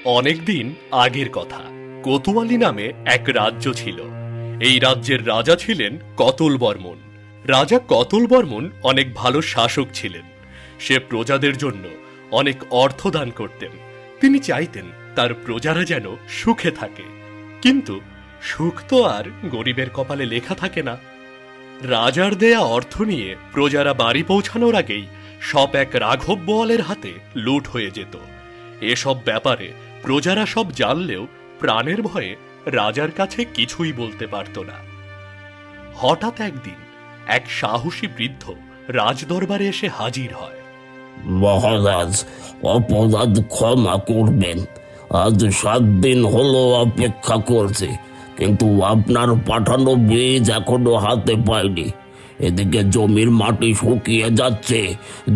অনেকদিন আগের কথা। কোতোয়ালি নামে এক রাজ্য ছিল। এই রাজ্যের রাজা ছিলেন কতল বর্মন। রাজা কতল বর্মন অনেক ভালো শাসক ছিলেন। সে প্রজাদের জন্য অনেক অর্থ দান করতেন। তিনি চাইতেন তার প্রজারা যেন সুখে থাকে, কিন্তু সুখ তো আর গরিবের কপালে লেখা থাকে না। রাজার দেয়া অর্থ নিয়ে প্রজারা বাড়ি পৌঁছানোর আগেই সব এক রাঘব বোয়ালের হাতে লুট হয়ে যেত। এসব ব্যাপারে প্রজারা সব জানলেও প্রাণের ভয়ে রাজার কাছে কিছুই বলতে পারত না। হঠাৎ একদিন এক সাহসী বৃদ্ধ রাজদরবারে এসে হাজির হয়। মহারাজ, অপরাধ ক্ষমা করবেন। আজ 7 দিন হলো অপেক্ষা করছি, কিন্তু আপনার পাঠানো বীজ এখনো হাতে পাইনি। এদিকে জমির মাটি শুকিয়ে যাচ্ছে।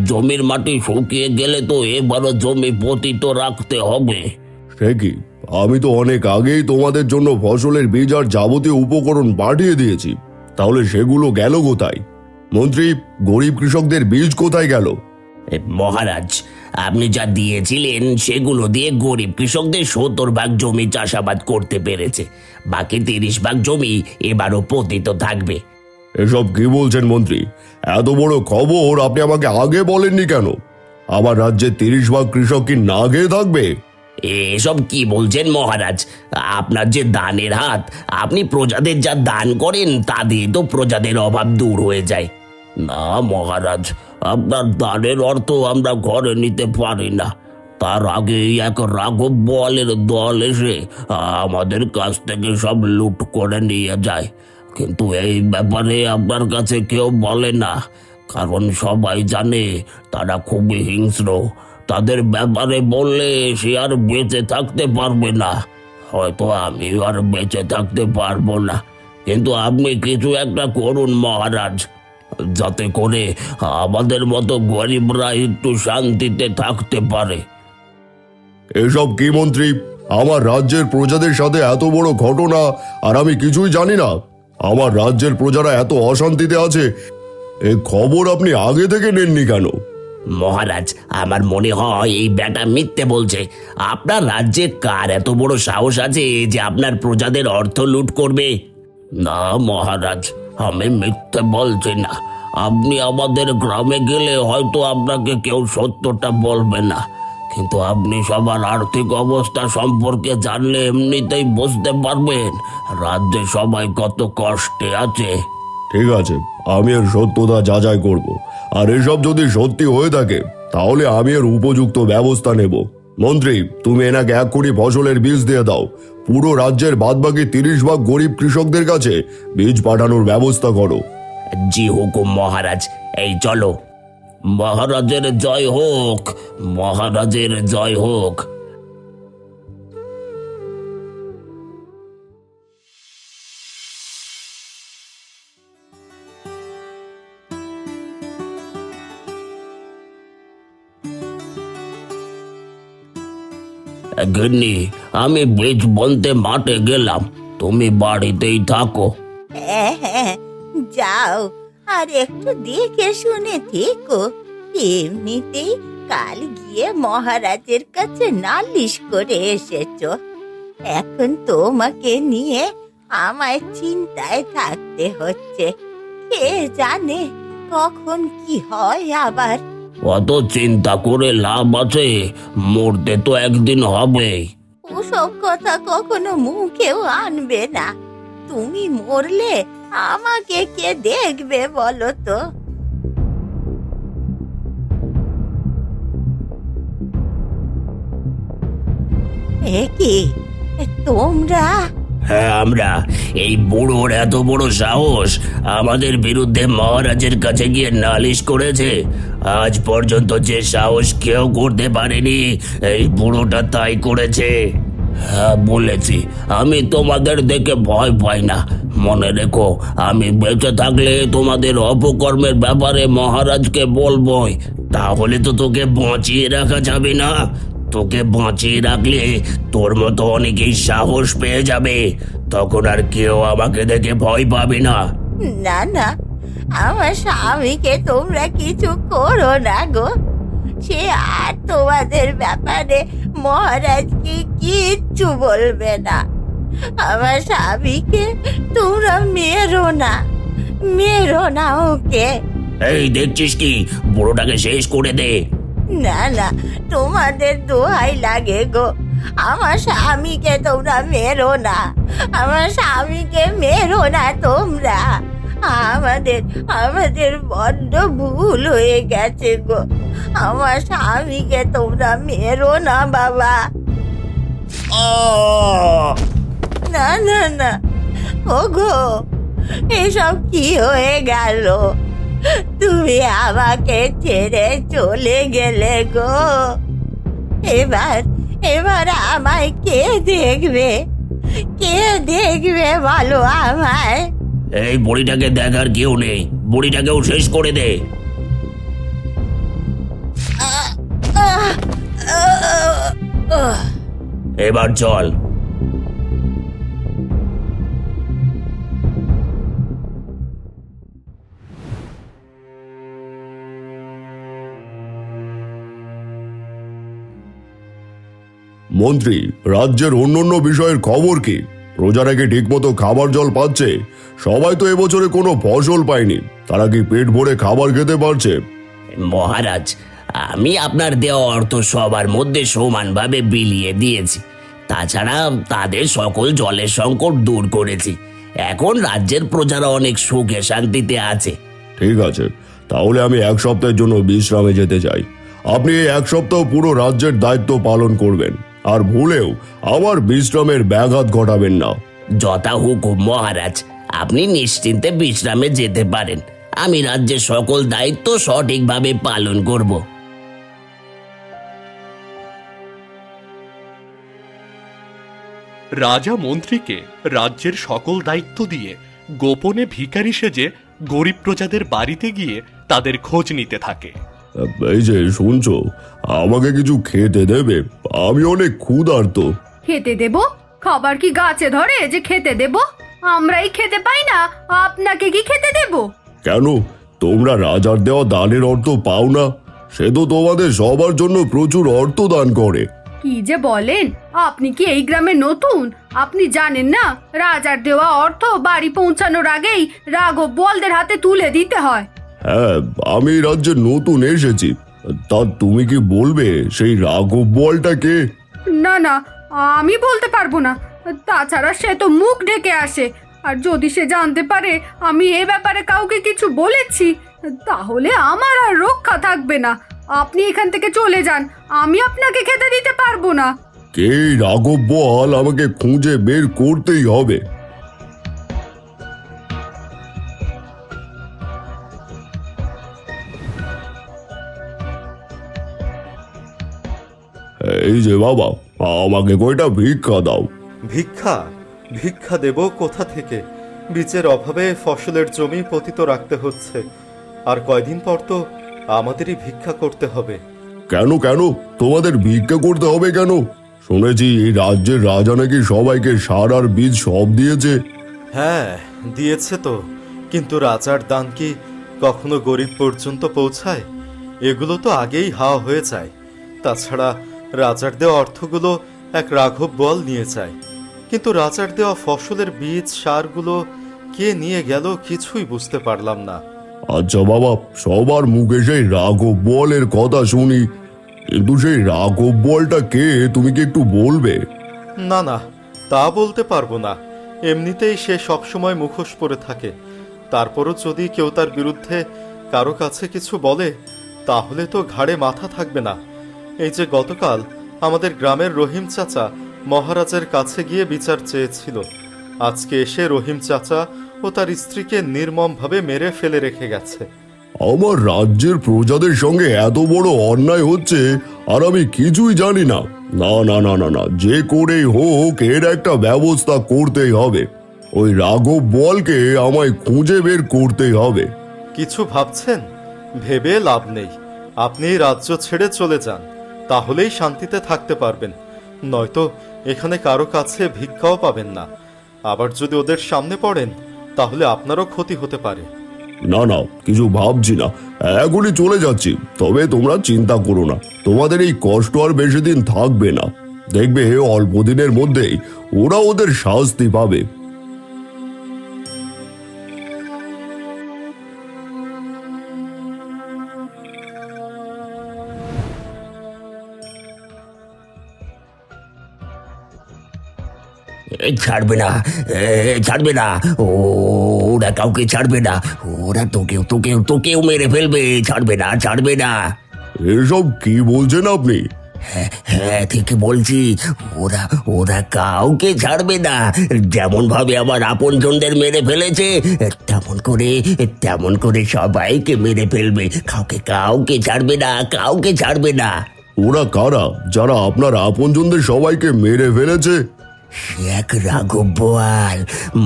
জমির মাটি শুকিয়ে গেলে তো এবারও জমি পতিত রাখতে হবে। সে কি, আমি তো অনেক আগেই তোমাদের জন্য ফসলের বীজ আর যাবতীয় উপকরণ পাঠিয়ে দিয়েছি, তাহলে সেগুলো গেল কোথায়? মন্ত্রী, গরিব কৃষকদের বীজ কোথায় গেল? মহারাজ, আপনি যা দিয়েছিলেন সেগুলো দিয়ে গরিব কৃষকদের 70 ভাগ জমি চাষাবাদ করতে পেরেছে। বাকি 30 ভাগ জমি এবারও পতিত থাকবে। এসব কি বলছেন মন্ত্রী? এত বড় খবর আপনি আমাকে আগে বলেননি কেন? আমার রাজ্যে 30 ভাগ কৃষক কি না খেয়ে থাকবে? এসব কি বলছেন মহারাজ? আপনার যে দানের হাত, আপনি প্রজাদের যা দান করেন তা দিয়ে তো প্রজাদের অভাব দূর হয়ে যায়। না মহারাজ, আপনার দানের অর্থ আমরা ঘরে নিতে পারি না। তার আগেই এক রাঘব বোয়ালের দল এসে আমাদের কাছ থেকে সব লুট করে নিয়ে যায়। কিন্তু এই ব্যাপারে আপনার কাছে কেউ বলে না, কারণ সবাই জানে তারা খুবই হিংস্র। তাদের ব্যাপারে বললে সে আর বেঁচে থাকতে পারবে না। হয়তো আমি আর বেঁচে থাকতে পারবো না, কিন্তু আপনি কিছু একটা করুন মহারাজ, যাতে করে আমাদের মতো গরিবরা একটু শান্তিতে থাকতে পারে। এসব কি মন্ত্রী? আমার রাজ্যের প্রজাদের সাথে এত বড় ঘটনা আর আমি কিছুই জানি না? আমার রাজ্যের প্রজারা এত অশান্তিতে আছে, এই খবর আপনি আগে থেকে নেননি কেন? মহারাজ, আমার মনে হয় এই ব্যাটা মিথ্যে বলছে। আপনার রাজ্যে কার এত বড় সাহস আছে যে আপনার প্রজাদের অর্থ লুট করবে? না মহারাজ, আমি মিথ্যে বলছি না। আপনি আমাদের গ্রামে গেলে হয়তো আপনাকে কেউ সত্যটা বলবে না, কিন্তু আপনি সবার আর্থিক অবস্থা সম্পর্কে জানলে এমনিতেই বুঝতে পারবেন রাজ্যে সবাই কত কষ্টে আছে। ঠিক আছে, আমি এর সত্যতা যাচাই করব, আর এসব যদি সত্যি হয়ে থাকে তাহলে আমি এর উপযুক্ত ব্যবস্থা নেব। মন্ত্রী, তুমি এনাকে এক্ষুনি ফসলের বীজ দিয়ে দাও। পুরো রাজ্যের বাদবাকি 30 ভাগ গরিব কৃষকদের কাছে বীজ পাঠানোর ব্যবস্থা করো। জি হুকুম মহারাজ, এই চলো। মহারাজের জয় হোক, মহারাজের জয় হোক। গিন্নি, আমি বীজ বলতে মাঠে গেলাম, তুমি বাড়িতেই থাকো। হ্যাঁ হ্যাঁ, যাও, আর একটু দেখে শুনে থেকো। এমনিতেই কাল গিয়ে মহারাজের কাছে নালিশ করে এসেছো। এখন তোমাকে নিয়ে আমায় চিন্তায় থাকতে হচ্ছে। কে জানে কখন কি হয় আবার। অত চিন্তা করে লাভ আছে? মরতে তো একদিন হবে। ওসব কথা কখনো মুখেও আনবে না। তুমি মরলে আমাকে কে দেখবে বলো তো? এ কি, তোমরা? হ্যাঁ, আমরা। এই বুড়োর এত বড় সাহস আমাদের বিরুদ্ধে মহারাজের কাছে গিয়ে নালিশ করেছে। আজ পর্যন্ত যে সাহস কেউ করতে পারেনি, এই বুড়োটা তাই করেছে। হ্যাঁ বলেছি, আমি তোমাদের দেখে ভয় পাই না। মনে রেখো, আমি বেঁচে থাকলে তোমাদের অপকর্মের ব্যাপারে মহারাজকে বলবোই। তাহলে তো তোকে বাঁচিয়ে রাখা যাবে না। তোকে বাঁচিয়ে রাখলে তোর মতো অনেকেই সাহস পেয়ে যাবে। তখন আর কেউ আমাকে দেখে ভয় পাবে না। না না, আমার স্বামীকে তোমরা কিছু করো না গো। সে আর তোমাদের ব্যাপারে মহারাজকে কিচ্ছু বলবে না। আমার স্বামীকে তোমরা মেরো না ওকে। এই দেখছিস কি, বুড়োটাকে শেষ করে দে। না না, তোমাদের দোহাই লাগে গো, আমার স্বামীকে তোমরা মেরো না, আমার স্বামীকে মেরো না তোমরা। আমাদের বড্ড ভুল হয়ে গেছে গো, আমার স্বামীকে তোমরা মেরো না বাবা। না না না, ওগো এসব কি হয়ে গেল? তুমি আমাকে ছেড়ে চলে গেলে গো। এবার আমায় কে দেখবে বলো আমায়? এই বুড়িটাকে দেখার কেউ নেই, বুড়িটাকেও শেষ করে দে। এবার চল। মন্ত্রী, রাজ্যের অন্যান্য বিষয়ের খবর কি? প্রজারা কি ঠিকমতো খাবার জল পাচ্ছে? সবাই তো এবছরে কোনো ফসল পায়নি, তারা কি পেট ভরে খাবার খেতে পারছে? মহারাজ, আমি আপনার দেওয়া অর্থ সবার মধ্যে সমানভাবে বিলিয়ে দিয়েছি। তাছাড়া তাদের সকল জলের সংকট দূর করেছি। এখন রাজ্যের প্রজারা অনেক সুখে শান্তিতে আছে। ঠিক আছে, তাহলে আমি এক সপ্তাহের জন্য বিশ্রামে যেতে চাই। আপনি এই এক সপ্তাহ পুরো রাজ্যের দায়িত্ব পালন করবেন, আর ভুলেও আমার বিশ্রামের ব্যাঘাত ঘটাবেন না। যথা হুকুম মহারাজ, আপনি নিশ্চিন্তে বিশ্রামে যেতে পারেন। আমি রাজ্যের সকল দায়িত্ব সঠিকভাবে পালন করব। রাজা মন্ত্রীকে রাজ্যের সকল দায়িত্ব দিয়ে গোপনে ভিখারি সেজে গরিব প্রজাদের বাড়িতে গিয়ে তাদের খোঁজ নিতে থাকে। এই যে শুনছো, আমাকে কিছু খেতে দেবে? আমি অনেক ক্ষুধার্ত। খেতে দেব? খাবার কি গাছে ধরে যে খেতে দেব? আমরাই খেতে পাই না, আপনাকে কি খেতে দেব? কেন, তোমরা রাজার দেওয়া দানের অর্থ পাও না? সে তো তোমাদের সবার জন্য প্রচুর অর্থ দান করে। কি যে বলেন, আপনি কি এই গ্রামে নতুন? আপনি জানেন না রাজার দেওয়া অর্থ বাড়ি পৌঁছানোর আগেই রাঘব বোয়ালদের হাতে তুলে দিতে হয়। হ্যাঁ, আমি এই রাজ্যে নতুন এসেছি। তা তুমি কি বলবে সেই রাঘব বোয়ালটা কে? না না, আমি বলতে পারবো না। তাছাড়া সে তো মুখ ঢেকে আসে, আর যদি সে জানতে পারে আমি এ ব্যাপারে কাউকে কিছু বলেছি, তাহলে আমার আর রক্ষা থাকবে না। আপনি এখান থেকে চলে যান, আমি আপনাকে খেতে দিতে পারবো না। কে এই রাঘব বোয়াল, আমাকে খুঁজে বের করতেই হবে। এই যে বাবা, আমাকে কয়টা ভিক্ষা দাও। ভিক্ষা দেব কোথা থেকে? বীজের অভাবে ফসলের জমি পতিত রাখতে হচ্ছে, আর কয়দিন পর তো আমাদেরই ভিক্ষা করতে হবে। কেন তোমাদের ভিক্ষা করতে হবে কেন? শুনেছি এই রাজ্যের রাজা নাকি সবাইকে সার আর বীজ সব দিয়েছে। হ্যাঁ, দিয়েছে তো, কিন্তু রাজার দান কি কখনো গরিব পর্যন্ত পৌঁছায়? এগুলো তো আগেই হাওয়া হয়ে যায়। তাছাড়া রাজার দেওয়া অর্থগুলো এক রাঘব বোয়াল নিয়ে যায়, কিন্তু রাজার দেওয়া ফসলের বীজ সারগুলো কে নিয়ে গেল কিছুই বুঝতে পারলাম না। আচ্ছা বাবা, সবার মুখে সেই রাঘব বোয়ালের কথা শুনি, কিন্তু সেই রাঘব বোয়ালটা কে, তুমি কি একটু বলবে? না, তা বলতে পারবো না। এমনিতেই সে সবসময় মুখোশ পরে থাকে। তারপরও যদি কেউ তার বিরুদ্ধে কারো কাছে কিছু বলে, তাহলে তো ঘাড়ে মাথা থাকবে না। এই যে গতকাল আমাদের গ্রামের রহিম চাচা মহারাজের কাছে গিয়ে বিচার চেয়েছিল, আজকে এসে রহিম চাচা ও তার স্ত্রীকে নির্মমভাবে মেরে ফেলে রেখে গেছে। আমার রাজ্যের প্রজাদের সঙ্গে এত বড় অন্যায় হচ্ছে আর আমি কিছুই জানি না। না, যে করেই হোক এর একটা ব্যবস্থা করতেই হবে। ওই রাঘব বোয়ালকে আমায় খুঁজে বের করতেই হবে। কিছু ভাবছেন? ভেবে লাভ নেই। আপনি রাজ্য ছেড়ে চলে যান, তাহলেই শান্তিতে থাকতে পারবেন। নয়তো এখানে কারো কাছে ভিক্ষাও পাবেন না। আবার যদি ওদের সামনে পড়েন, তাহলে আপনারও ক্ষতি হতে পারে। না না, কিছু ভাবছি না, এখনই চলে যাচ্ছি। তবে তোমরা চিন্তা করো না, তোমাদের এই কষ্ট আর বেশি দিন থাকবে না। দেখবে অল্প দিনের মধ্যেই ওরা ওদের শাস্তি পাবে। ছাড়বে না, ছাড়বে না, ওরা কাউকে ছাড়বে না, ওরা তোকেও তোকেও তোকেও মেরে ফেলবে, ছাড়বে না, ছাড়বে না। এসব কি বলছেন আপনি? হ্যাঁ ঠিক বলছি, ওরা ওরা কাউকে ছাড়বে না। যেমন ভাবে আমার আপনজনদের মেরে ফেলেছে তেমন করে সবাইকে মেরে ফেলবে, কাউকে কাউকে ছাড়বে না, কাউকে ছাড়বে না। ওরা কারা যারা আপনার আপনজনদের সবাইকে মেরে ফেলেছে? সে এক রাঘব বোয়াল,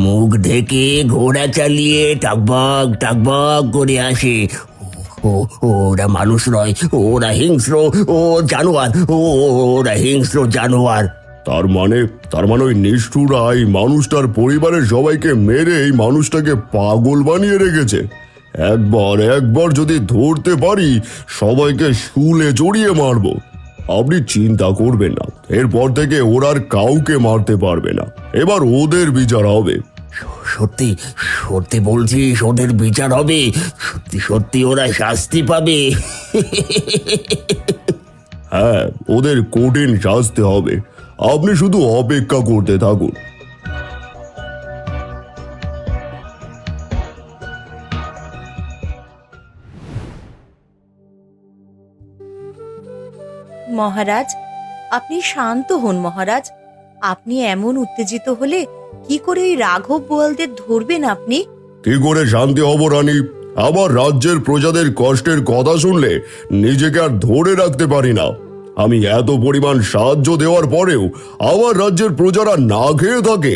মুখ ঢেকে ঘোড়া চালিয়ে টাকবক টাকবক করে আসে। ওরা মানুষ নয়, ওরা হিংস্র, জানোয়ার, ওরা হিংস্র জানোয়ার। তার মানে ওই নিষ্ঠুরা এই মানুষটার পরিবারের সবাইকে মেরে এই মানুষটাকে পাগল বানিয়ে রেখেছে। একবার যদি ধরতে পারি, সবাইকে শুলে জড়িয়ে মারবো। আপনি চিন্তা করবেন না, এরপর থেকে ওরা আর কাউকে মারতে পারবে না। এবার ওদের বিচার হবে। সত্যি সত্যি বলছিস, ওদের বিচার হবে? সত্যি সত্যি ওরা শাস্তি পাবে? হ্যাঁ, ওদের কঠিন শাস্তি হবে। আপনি শুধু অপেক্ষা করতে থাকুন। মহারাজ, আপনি শান্ত হন মহারাজ। আপনি এমন উত্তেজিত হলে কি করে এই রাঘব বোয়ালদের ধরবেন আপনি? কি করে শান্তি হব রানী? আমার রাজ্যের প্রজাদের কষ্টের কথা শুনলে নিজেকে আর ধরে রাখতে পারি না। আমি এত পরিমাণ সাহায্য দেওয়ার পরেও আমার রাজ্যের প্রজারা না খেয়ে থাকে।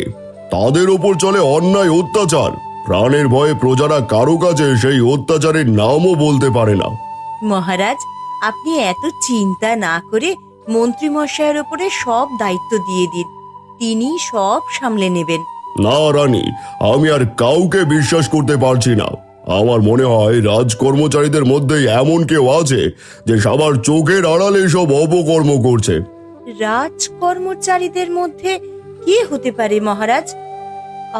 তাদের ওপর চলে অন্যায় অত্যাচার। প্রাণের ভয়ে প্রজারা কারো কাছে সেই অত্যাচারের নামও বলতে পারে না। মহারাজ, আপনি এত চিন্তা না করে মন্ত্রী মশাইয়ের উপরে সব দায়িত্ব দিয়ে দিন, তিনি সব সামলে নেবেন। না রানী, আমি আর কাউকে বিশ্বাস করতে পারছি না। আমার মনে হয় রাজকর্মচারীদের মধ্যেই এমন কেউ আছে যে সবার চোখের আড়ালে সব অপকর্ম করছে। রাজকর্মচারীদের মধ্যে কে হতে পারে মহারাজ?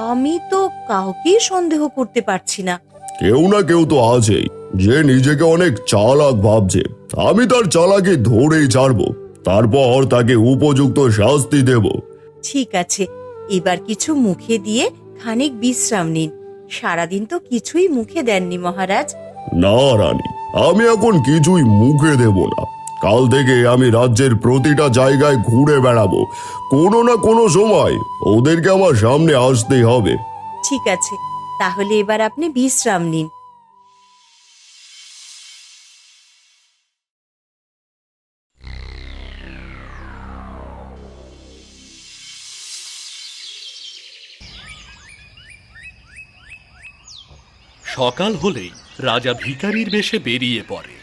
আমি তো কাউকেই সন্দেহ করতে পারছি না। কেউ না কেউ তো আছেই, যে নিজেকে অনেক চালাক ভাবছে। আমি তার চালাকি ধরেই ছাড়বো, তারপর তাকে উপযুক্ত শাস্তি দেব। ঠিক আছে, এবার কিছু মুখে দিয়ে খানিক বিশ্রাম নিন। সারাদিন তো কিছুই মুখে দেননি মহারাজ। না রানী, আমি এখন কিছুই মুখে দেব না। কাল থেকে আমি রাজ্যের প্রতিটা জায়গায় ঘুরে বেড়াবো। কোনো না কোনো সময় ওদেরকে আমার সামনে আসতেই হবে। ঠিক আছে, তাহলে এবার আপনি বিশ্রাম নিন। সকাল হলেই রাজা ভিখারির বেশে বেরিয়ে পড়ে।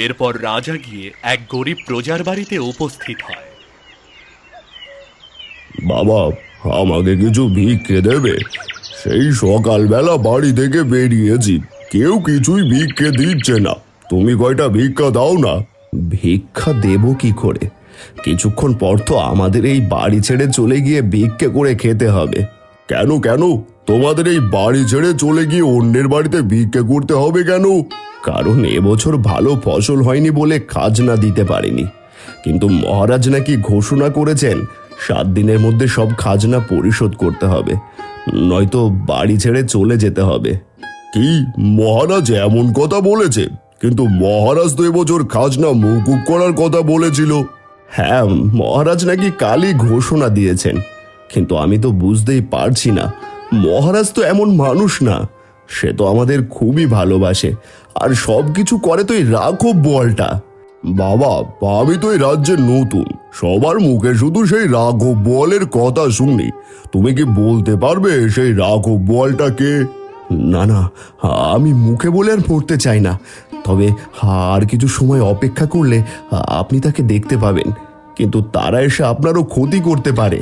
এরপর রাজা গিয়ে এক গরিব প্রজার বাড়িতে উপস্থিত হয়। বাবা, আমাকে কিছু ভিক্ষে দেবে? সেই সকালবেলা বাড়ি থেকে বেরিয়েছি, কেউ কিছুই ভিক্ষে দিচ্ছে না। তুমি কয়টা ভিক্ষা দাও না। ভিক্ষা দেব কি করে? কিছুক্ষণ পর তো আমাদের এই বাড়ি ছেড়ে চলে গিয়ে ভিক্ষে করে খেতে হবে। কেন কেন তোমাদের এই বাড়ি ছেড়ে চলে গিয়ে অন্যের বাড়িতে ভিক্ষে করতে হবে কেন? কারণ এবছর ভালো ফসল হয়নি বলে খাজনা দিতে পারিনি। কিন্তু মহারাজ নাকি ঘোষণা করেছেন 7 দিনের মধ্যে সব খাজনা পরিশোধ করতে হবে, নয়তো বাড়ি ছেড়ে চলে যেতে হবে। কি, মহারাজ এমন কথা বলেছে? কিন্তু মহারাজ তো এবছর খাজনা মওকুফ করার কথা বলেছিল। হ্যাঁ, মহারাজ নাকি কালই ঘোষণা দিয়েছেন, কিন্তু আমি তো বুঝতেই পারছি না। মহারাজ তো এমন মানুষ না, সে তো আমাদের খুবই ভালোবাসে, আর সবকিছু করে তো এই রাঘব বোয়ালটা। বাবা, আমি তো এই রাজ্যে নতুন, সবার মুখে শুধু সেই রাঘব বোয়ালের কথা শুনি। তুমি কি বলতে পারবে সেই রাঘব বোয়ালটা কে? না না, আমি মুখে বলে আর পড়তে চাই না। তবে আর কিছু সময় অপেক্ষা করলে আপনি তাকে দেখতে পাবেন, কিন্তু তারা এসে আপনারও ক্ষতি করতে পারে।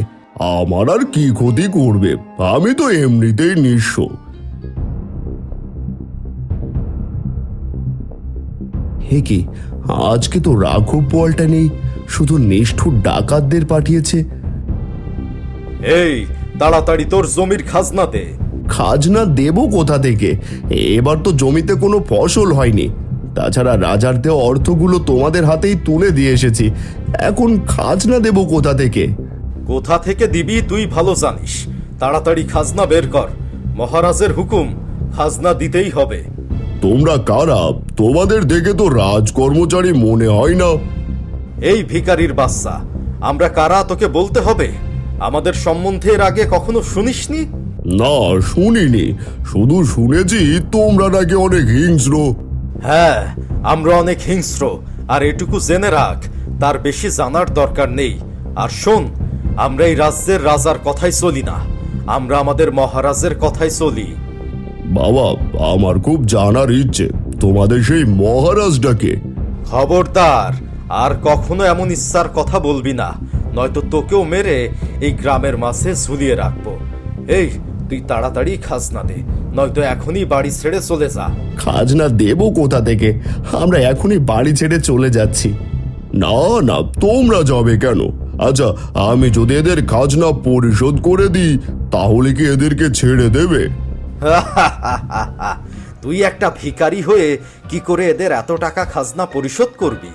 আমার আর কি ক্ষতি করবে? আমি তো এমনিতেই নিঃস্ব। হে কি, আজকে তো রাঘব বোয়ালটা নেই, শুধু নিষ্ঠুর ডাকাতদের পাঠিয়েছে। এই তাড়াতাড়ি তোর জমির খাজনা দে। খাজনা দেব কোথা থেকে? এবার তো জমিতে কোনো ফসল হয়নি। তাছাড়া রাজার দেওয়া অর্থগুলো তোমাদের হাতেই তুলে দিয়ে এসেছি, এখন খাজনা দেব কোথা থেকে? কোথা থেকে দিবি তুই ভালো জানিস। তাড়াতাড়ি খাজনা বের কর, মহারাজের হুকুম, খাজনা দিতেই হবে। তোমরা কারা? তোমাদের দেখে তো রাজকর্মচারী মনে হয় না। এই ভিখারির বাচ্চা, আমরা কারা তোকে বলতে হবে? আমাদের সম্বন্ধে এর আগে কখনো শুনিসনি? না, শুনিনি, শুধু শুনেছি তোমরা নাকি অনেক হিংস্র। হ্যাঁ, আমরা অনেক হিংস্র, আর এটুকু জেনে রাখ, তার বেশি জানার দরকার নেই। আর শোন, আমরা এই রাজ্যের রাজার কথাই চলি না, আমরা আমাদের মহারাজের কথাই চলি। বাবা, আমার খুব জানার ইচ্ছে, তোমাদের সেই মহারাজটাকে। খবরদার, আর কখনো এমন ইচ্ছার কথা বলবি না, নয়তো তোকেও মেরে এই গ্রামের মাঝে ঝুলিয়ে রাখবো। এই, তুই তাড়াতাড়ি খাজনা দে, নয়তো এখনই বাড়ি ছেড়ে চলে যা। খাজনা দেব কোথা থেকে? আমরা এখনই বাড়ি ছেড়ে চলে যাচ্ছি। না না, তোমরা যাবে কেন? আচ্ছা, আমি যদি এদের খাজনা পরিশোধ করে দিই, তাহলে কি এদেরকে ছেড়ে দেবে? তুই একটা ভিখারি হয়ে কি করে এদের এত টাকা খাজনা পরিশোধ করবি?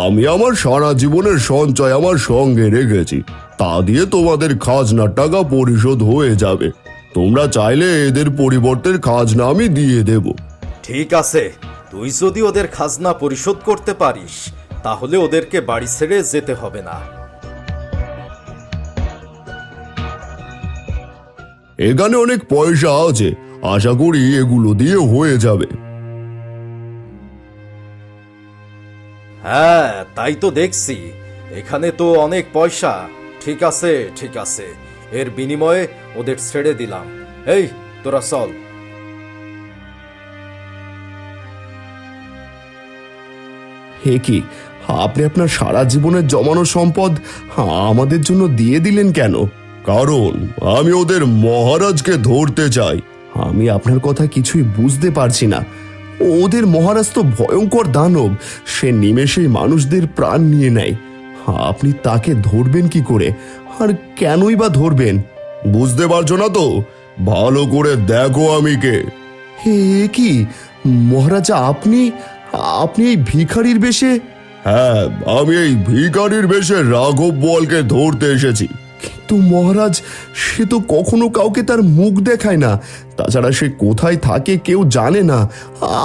আমি আমার সারা জীবনের সঞ্চয় আমার সঙ্গে রেখেছি, তা দিয়ে তোমাদের খাজনার টাকা পরিশোধ হয়ে যাবে। তোমরা চাইলে এদের পরিবর্তের খাজনা আমি দিয়ে দেব। ঠিক আছে, তুই যদি ওদের খাজনা পরিশোধ করতে পারিস, তাহলে ওদেরকে বাড়ি ছেড়ে যেতে হবে না। এখানে অনেক পয়সা আছে, আশা করি এগুলো দিয়ে হয়ে যাবে। হ্যাঁ, তাই তো দেখছি, এখানে তো অনেক পয়সা। ঠিক আছে ঠিক আছে, এর বিনিময়ে ওদের ছেড়ে দিলাম। এই, তোরা চল। হে কি, আপনি আপনার সারা জীবনের জমানো সম্পদ আমাদের জন্য দিয়ে দিলেন কেন? কারণ আমি ওদের মহারাজকে ধরতে চাই। আমি আপনার কথা কিছুই বুঝতে পারছি না। ওদের মহারাজ তো ভয়ঙ্কর দানব, সে নিমেষেই মানুষদের প্রাণ নিয়ে নেয়। আপনি তাকে ধরবেন কি করে, আর কেনই বা ধরবেন? বুঝতে পারছো না তো? ভালো করে দেখো আমি কে। হে কি মহারাজা, আপনি আপনি এই ভিখারির বেশে? হ্যাঁ, আমি এই ভিখারির বেশে রাঘব বোয়ালকে ধরতে এসেছি। কিন্তু মহারাজ, সে তো কখনো কাউকে তার মুখ দেখায় না, তাছাড়া সে কোথায় থাকে কেউ জানে না।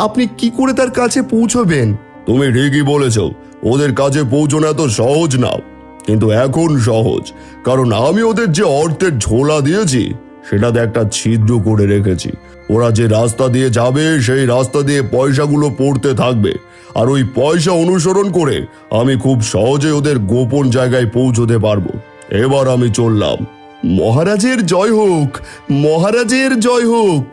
আপনি কি করে তার কাছে পৌঁছবেন? তুমি ঠিকই বলেছ, ওদের কাছে পৌঁছানো এত সহজ না, কিন্তু এখন সহজ, কারণ আমি ওদের যে অর্থের ঝোলা দিয়েছি সেটাতে একটা ছিদ্র করে রেখেছি। ওরা যে রাস্তা দিয়ে যাবে সেই রাস্তা দিয়ে পয়সাগুলো পড়তে থাকবে, আর ওই পয়সা অনুসরণ করে আমি খুব সহজে ওদের গোপন জায়গায় পৌঁছতে পারবো। এবার আমি চললাম। মহারাজের জয় হোক, মহারাজের জয় হোক।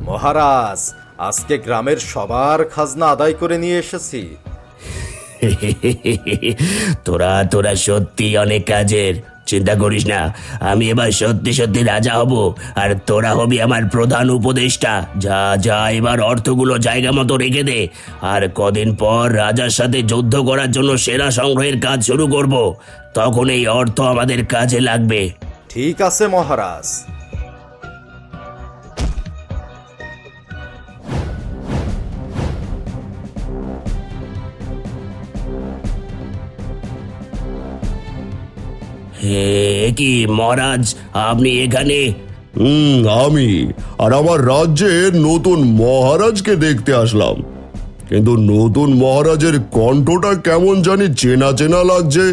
মহারাজ, আজকে গ্রামের সবার খাজনা আদায় করে নিয়ে এসেছি। তোরা তোরা সত্যি অনেক কাজের, চিন্তা করিস না, আমি এবার সত্যি সত্যি রাজা হব, আর তোরা হবি আমার প্রধান উপদেষ্টা। যা যা, এবার অর্থগুলো জায়গা মতো রেখে দে, আর কদিন পর রাজার সাথে যুদ্ধ করার জন্য সেনা সংগ্রহের কাজ শুরু করব, তখন এই অর্থ আমাদের কাজে লাগবে। ঠিক আছে মহারাজ। হে কি মহারাজ, আপনি এখানে? আমি আর আমার রাজ্যের নতুন মহারাজকে দেখতে আসলাম, কিন্তু নতুন মহারাজের কণ্ঠটা কেমন জানি চেনা চেনা লাগছে।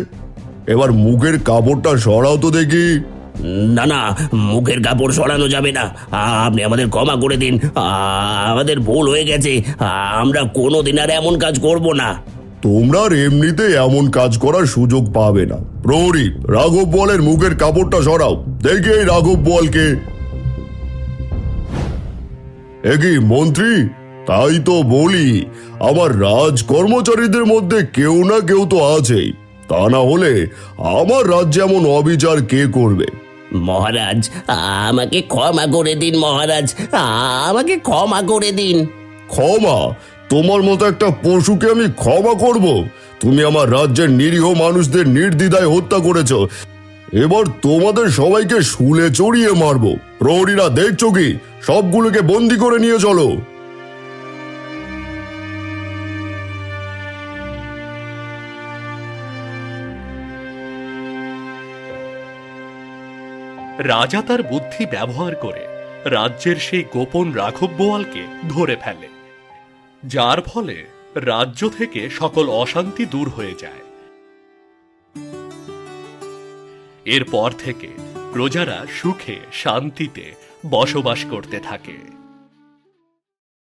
এবার মুখের কাপড়টা সরাও তো দেখি। না না, মুখের কাপড় সরানো যাবে না। আপনি আমাদের ক্ষমা করে দিন। আমাদের ভুল হয়ে গেছে। আমরা কোনোদিন আর এমন কাজ করব না। তোমরা আর এমনিতে এমন কাজ করার সুযোগ পাবে না। প্রহরী, রাঘব বোয়ালের মুখের কাপড়টা সরাও। দেখি এই রাঘব বোয়ালকে। কি মন্ত্রী, তাই তো বলি, আমার রাজ কর্মচারীদের মধ্যে কেউ না কেউ তো আছেই। তা না হলে আমার রাজ্যে এমন অবিচার কে করবে? মহারাজ, আমাকে ক্ষমা করে দিন মহারাজ, আমাকে ক্ষমা করে দিন। ক্ষমা? তোমার মতো একটা পশুকে আমি ক্ষমা করব? তুমি আমার রাজ্যের নিরীহ মানুষদের নির্দ্বিধায় হত্যা করেছো। এবার তোমাদের সবাইকে শুলে চড়িয়ে মারবো। প্রহরীরা দেখছো কি? সবগুলোকে বন্দি করে নিয়ে চলো। রাজা তার বুদ্ধি ব্যবহার করে রাজ্যের সেই গোপন রাঘব বোয়ালকে ধরে ফেলে, যার ফলে রাজ্য থেকে সকল অশান্তি দূর হয়ে যায়। এরপর থেকে প্রজারা সুখে শান্তিতে বসবাস করতে থাকে।